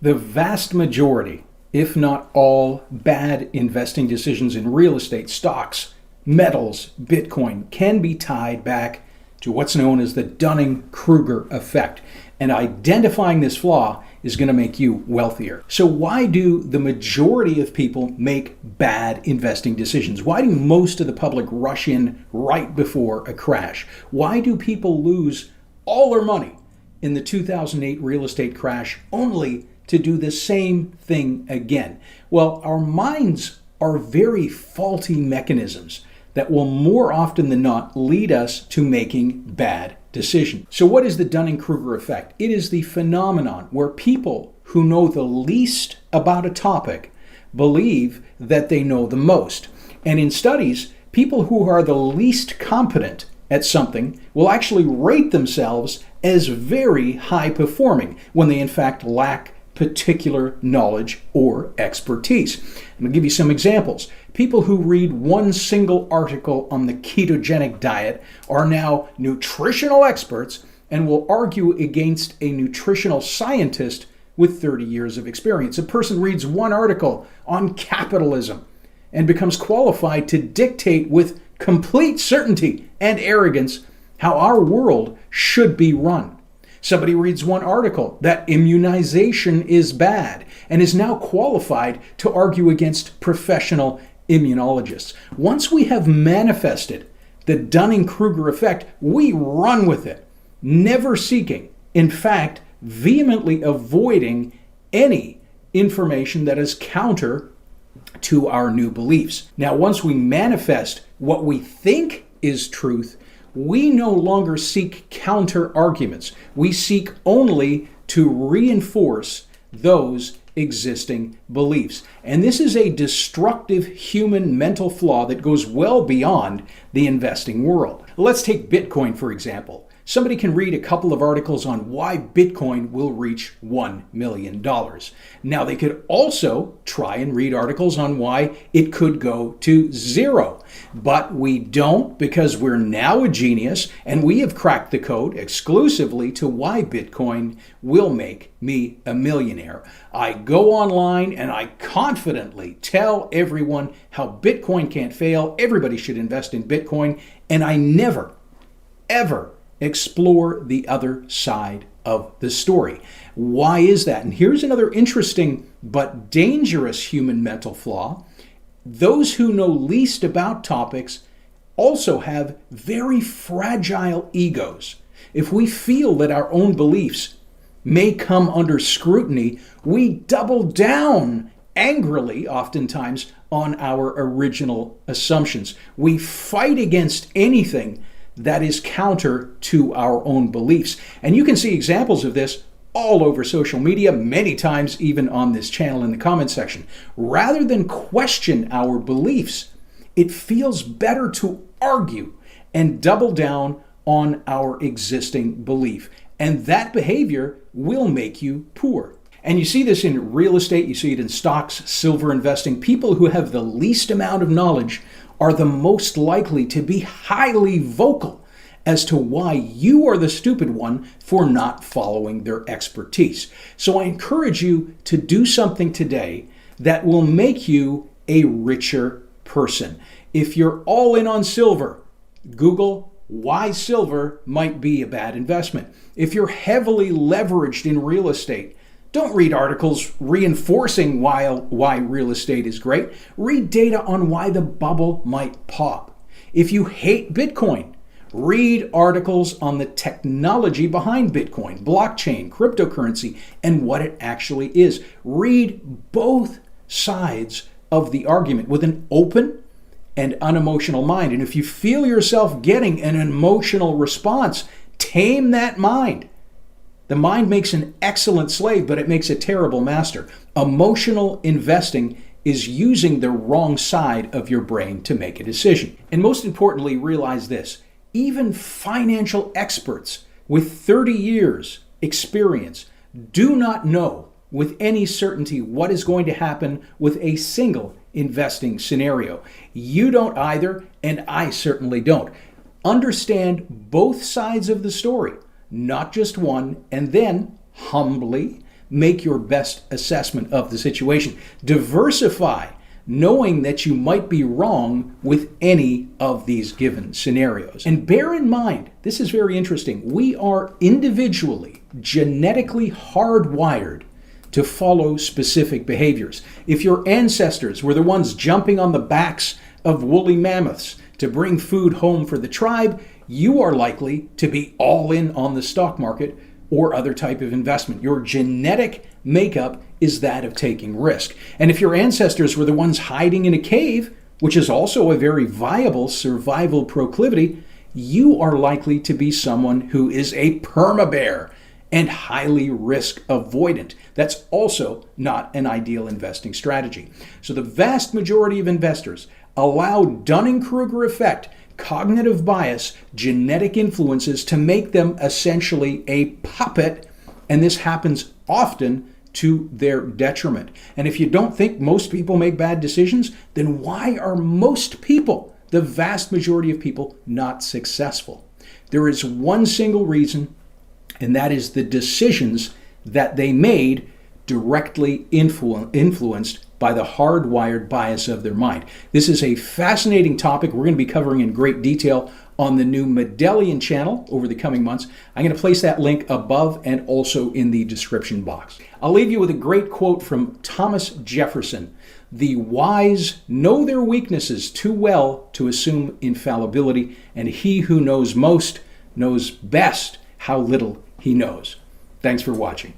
The vast majority, if not all, bad investing decisions in real estate, stocks, metals, Bitcoin can be tied back to what's known as the Dunning Kruger effect. And identifying this flaw is going to make you wealthier. So why do the majority of people make bad investing decisions? Why do most of the public rush in right before a crash? Why do people lose all their money in the 2008 real estate crash only to do the same thing again? Well, our minds are very faulty mechanisms that will more often than not lead us to making bad decisions. So what is the Dunning-Kruger effect? It is the phenomenon where people who know the least about a topic believe that they know the most. And in studies, people who are the least competent at something will actually rate themselves as very high performing when they in fact lack particular knowledge or expertise. I'm going to give you some examples. People who read one single article on the ketogenic diet are now nutritional experts and will argue against a nutritional scientist with 30 years of experience. A person reads one article on capitalism and becomes qualified to dictate with complete certainty and arrogance how our world should be run. Somebody reads one article that immunization is bad and is now qualified to argue against professional immunologists. Once we have manifested the Dunning-Kruger effect, we run with it, never seeking, in fact, vehemently avoiding any information that is counter to our new beliefs. Now, once we manifest what we think is truth, we no longer seek counter arguments. We seek only to reinforce those existing beliefs. And this is a destructive human mental flaw that goes well beyond the investing world. Let's take Bitcoin, for example. Somebody can read a couple of articles on why Bitcoin will reach $1 million. Now, they could also try and read articles on why it could go to zero. But we don't, because we're now a genius and we have cracked the code exclusively to why Bitcoin will make me a millionaire. I go online and I confidently tell everyone how Bitcoin can't fail. Everybody should invest in Bitcoin. And I never, ever explore the other side of the story. Why is that? And here's another interesting but dangerous human mental flaw. Those who know least about topics also have very fragile egos. If we feel that our own beliefs may come under scrutiny, we double down angrily, oftentimes, on our original assumptions. We fight against anything that is counter to our own beliefs. And you can see examples of this all over social media, many times even on this channel in the comment section. Rather than question our beliefs, it feels better to argue and double down on our existing belief. And that behavior will make you poor. And you see this in real estate, you see it in stocks, silver investing. People who have the least amount of knowledge are the most likely to be highly vocal as to why you are the stupid one for not following their expertise. So I encourage you to do something today that will make you a richer person. If you're all in on silver, Google why silver might be a bad investment. If you're heavily leveraged in real estate, don't read articles reinforcing why real estate is great. Read data on why the bubble might pop. If you hate Bitcoin, read articles on the technology behind Bitcoin, blockchain, cryptocurrency, and what it actually is. Read both sides of the argument with an open and unemotional mind. And if you feel yourself getting an emotional response, tame that mind. The mind makes an excellent slave, but it makes a terrible master. Emotional investing is using the wrong side of your brain to make a decision. And most importantly, realize this. Even financial experts with 30 years experience do not know with any certainty what is going to happen with a single investing scenario. You don't either, and I certainly don't. Understand both sides of the story, not just one, and then humbly make your best assessment of the situation. Diversify, knowing that you might be wrong with any of these given scenarios. And bear in mind, this is very interesting, we are individually, genetically hardwired to follow specific behaviors. If your ancestors were the ones jumping on the backs of woolly mammoths to bring food home for the tribe, you are likely to be all in on the stock market or other type of investment. Your genetic makeup is that of taking risk. And if your ancestors were the ones hiding in a cave, which is also a very viable survival proclivity, you are likely to be someone who is a perma-bear and highly risk avoidant. That's also not an ideal investing strategy. So the vast majority of investors allow Dunning Kruger effect, cognitive bias, genetic influences to make them essentially a puppet, and this happens often to their detriment. And if you don't think most people make bad decisions, then why are most people, the vast majority of people, not successful? There is one single reason, and that is the decisions that they made directly influenced by the hardwired bias of their mind. This is a fascinating topic we're going to be covering in great detail on the new Medallion channel over the coming months. I'm going to place that link above and also in the description box. I'll leave you with a great quote from Thomas Jefferson. The wise know their weaknesses too well to assume infallibility, and he who knows most knows best how little he knows. Thanks for watching.